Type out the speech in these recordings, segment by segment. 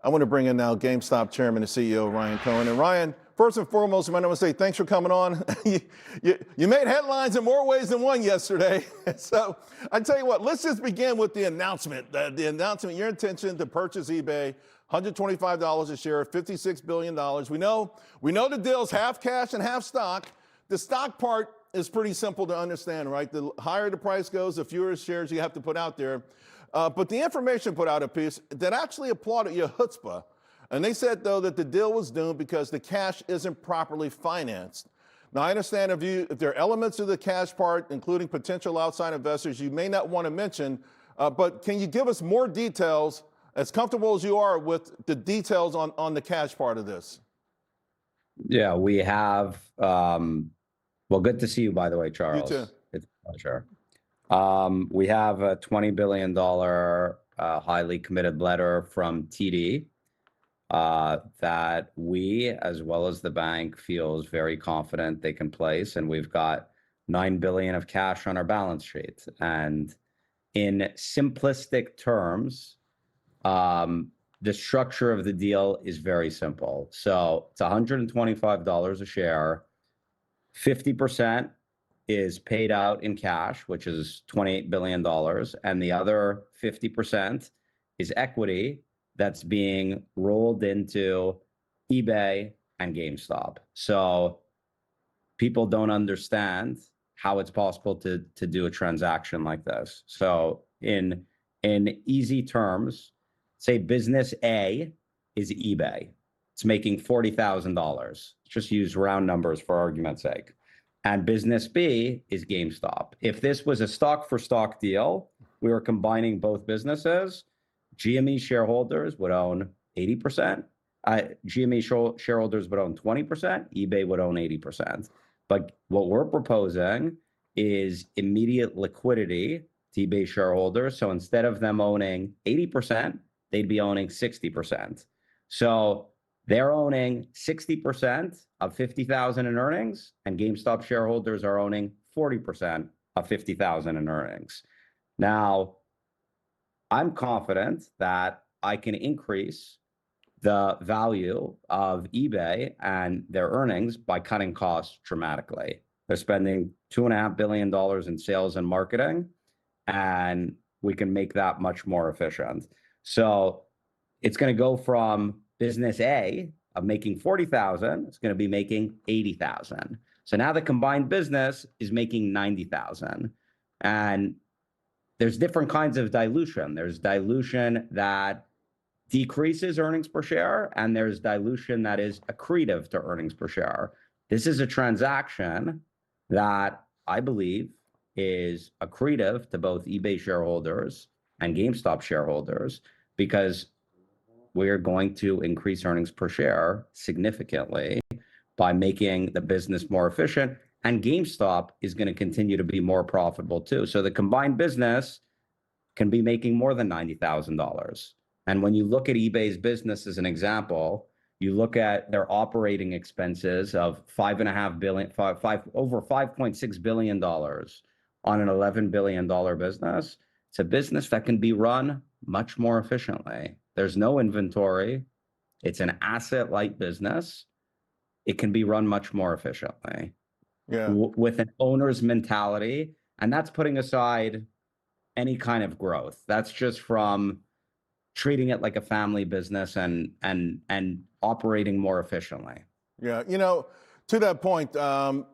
I want to bring in now GameStop Chairman and CEO Ryan Cohen. And Ryan, first and foremost, I want to say thanks for coming on. you made headlines in more ways than one yesterday. So I tell you what, let's just begin with the announcement. The announcement, your intention to purchase eBay, $125 a share, $56 billion. We know the deal's half cash and half stock. The stock part is pretty simple to understand, right? The higher the price goes, the fewer shares you have to put out there. But the information put out a piece that actually applauded your chutzpah. And they said, though, that the deal was doomed because the cash isn't properly financed. Now, I understand if there are elements of the cash part, including potential outside investors, you may not want to mention, but can you give us more details, as comfortable as you are with the details on the cash part of this? Yeah, we have, well, good to see you, by the way, Charles. You too. It's a pleasure. We have a $20 billion highly committed letter from TD that we, as well as the bank, feels very confident they can place. And we've got $9 billion of cash on our balance sheet. And in simplistic terms, the structure of the deal is very simple. So it's $125 a share. 50% is paid out in cash, which is $28 billion. And the other 50% is equity that's being rolled into eBay and GameStop. So people don't understand how it's possible to do a transaction like this. So in easy terms, say business A is eBay. It's making $40,000. Just use round numbers for argument's sake. And business B is GameStop. If this was a stock for stock deal, we were combining both businesses, GME shareholders would own 80%, GME shareholders would own 20%, eBay would own 80%. But what we're proposing is immediate liquidity to eBay shareholders. So instead of them owning 80%, they'd be owning 60%. So they're owning 60% of 50,000 in earnings, and GameStop shareholders are owning 40% of 50,000 in earnings. Now, I'm confident that I can increase the value of eBay and their earnings by cutting costs dramatically. They're spending $2.5 billion in sales and marketing, and we can make that much more efficient. So it's going to go from business A of making 40,000, it's going to be making 80,000. So now the combined business is making 90,000. And there's different kinds of dilution. There's dilution that decreases earnings per share, and there's dilution that is accretive to earnings per share. This is a transaction that I believe is accretive to both eBay shareholders and GameStop shareholders, because we're going to increase earnings per share significantly by making the business more efficient. And GameStop is going to continue to be more profitable too. So the combined business can be making more than $90,000. And when you look at eBay's business as an example, you look at their operating expenses of $5.5 billion, over $5.6 billion on an $11 billion business. It's a business that can be run much more efficiently. There's no inventory. It's an asset-light business. It can be run much more efficiently. Yeah. With an owner's mentality. And that's putting aside any kind of growth. That's just from treating it like a family business and operating more efficiently. Yeah, to that point, the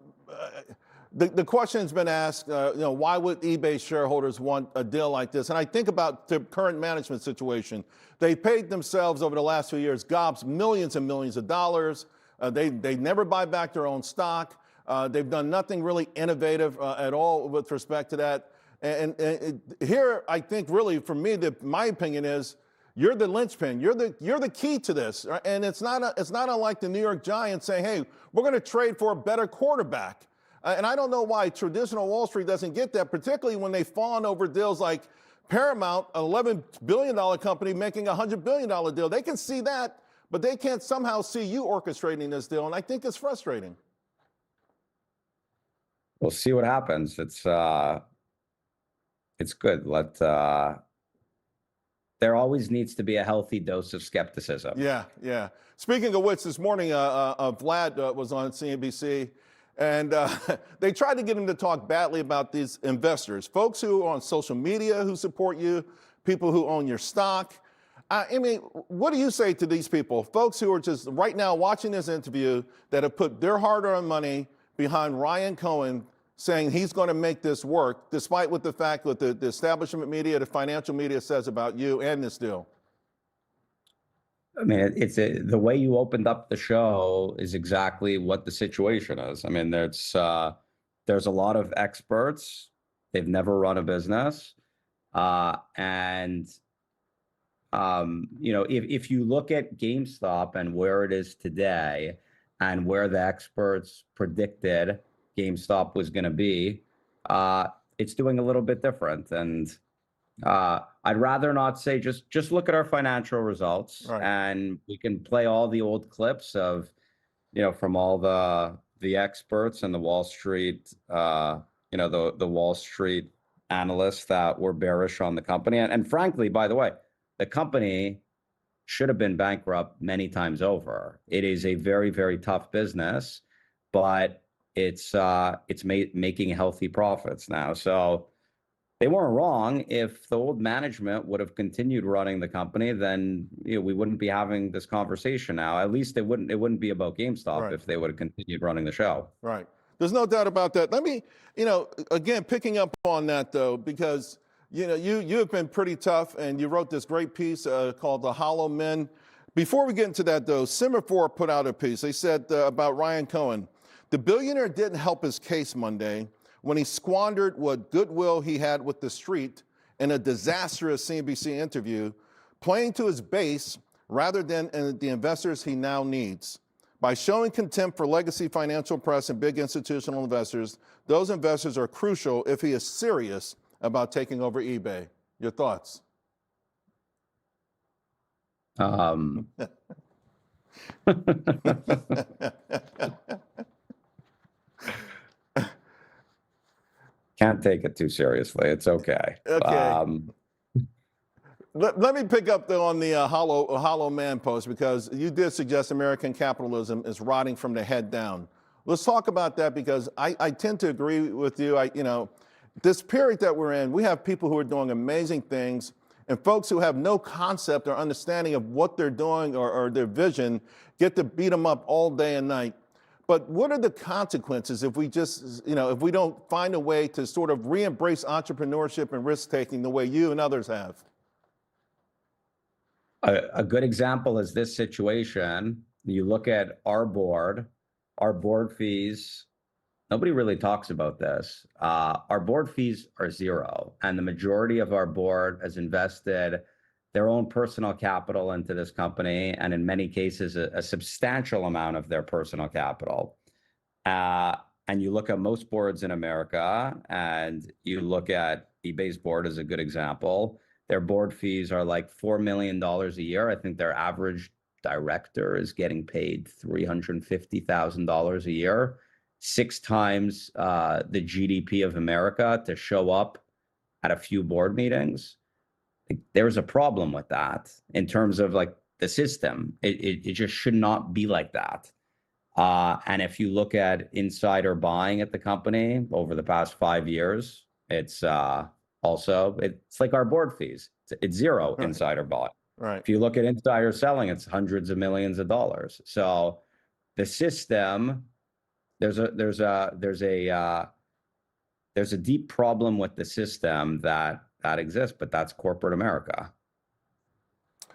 question's been asked, why would eBay shareholders want a deal like this? And I think about the current management situation. They paid themselves over the last 2 years, gobs, millions and millions of dollars. They never buy back their own stock. They've done nothing really innovative at all with respect to that. And here, I think really for me, my opinion is, you're the linchpin. You're the key to this, right? And it's not unlike the New York Giants saying, "Hey, we're going to trade for a better quarterback." And I don't know why traditional Wall Street doesn't get that, particularly when they fawn over deals like Paramount, an $11 billion company making a $100 billion deal. They can see that, but they can't somehow see you orchestrating this deal, and I think it's frustrating. We'll see what happens. It's good. there always needs to be a healthy dose of skepticism. Yeah, yeah. Speaking of which, this morning, Vlad was on CNBC, and they tried to get him to talk badly about these investors, folks who are on social media who support you, people who own your stock. I mean, what do you say to these people, folks who are just right now watching this interview that have put their hard-earned money behind Ryan Cohen saying he's going to make this work, despite what the fact that the establishment media, the financial media says about you and this deal? I mean, the way you opened up the show is exactly what the situation is. I mean, there's a lot of experts. They've never run a business. If you look at GameStop and where it is today and where the experts predicted GameStop was going to be, it's doing a little bit different. And I'd rather not say, just look at our financial results, right, and we can play all the old clips of, from all the experts and the Wall Street, the Wall Street analysts that were bearish on the company. And frankly, by the way, the company should have been bankrupt many times over. It is a very, very tough business, but it's making healthy profits now. So they weren't wrong. If the old management would have continued running the company, then we wouldn't be having this conversation now. At least it wouldn't be about GameStop right, if they would have continued running the show. right. There's no doubt about that. Let me, again, picking up on that though, because you have been pretty tough, and you wrote this great piece called "The Hollow Men." Before we get into that though, Semaphore put out a piece. They said about Ryan Cohen, the billionaire didn't help his case Monday when he squandered what goodwill he had with the street in a disastrous CNBC interview, playing to his base rather than the investors he now needs. By showing contempt for legacy financial press and big institutional investors, those investors are crucial if he is serious about taking over eBay. Your thoughts? Can't take it too seriously. It's okay. Okay. Let me pick up though on the hollow man post, because you did suggest American capitalism is rotting from the head down. Let's talk about that, because I tend to agree with you. This period that we're in, we have people who are doing amazing things, and folks who have no concept or understanding of what they're doing or their vision get to beat them up all day and night. But what are the consequences if we just, if we don't find a way to sort of re-embrace entrepreneurship and risk-taking the way you and others have? A good example is this situation. You look at our board fees. Nobody really talks about this. Our board fees are zero, and the majority of our board has invested their own personal capital into this company, and in many cases, a substantial amount of their personal capital. And you look at most boards in America, and you look at eBay's board as a good example. Their board fees are like $4 million a year. I think their average director is getting paid $350,000 a year, 6 times the GDP of America to show up at a few board meetings. There's a problem with that in terms of like the system. It just should not be like that. And if you look at insider buying at the company over the past 5 years, it's like our board fees. It's zero insider buying. Right. If you look at insider selling, it's hundreds of millions of dollars. So the system, there's a deep problem with the system that exists, but that's corporate America.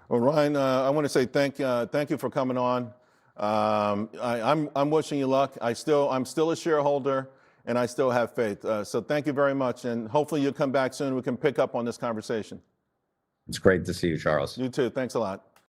Well, Ryan, I want to say thank you for coming on. I'm wishing you luck. I'm still a shareholder, and I still have faith. So thank you very much, and hopefully you'll come back soon. We can pick up on this conversation. It's great to see you, Charles. You too. Thanks a lot.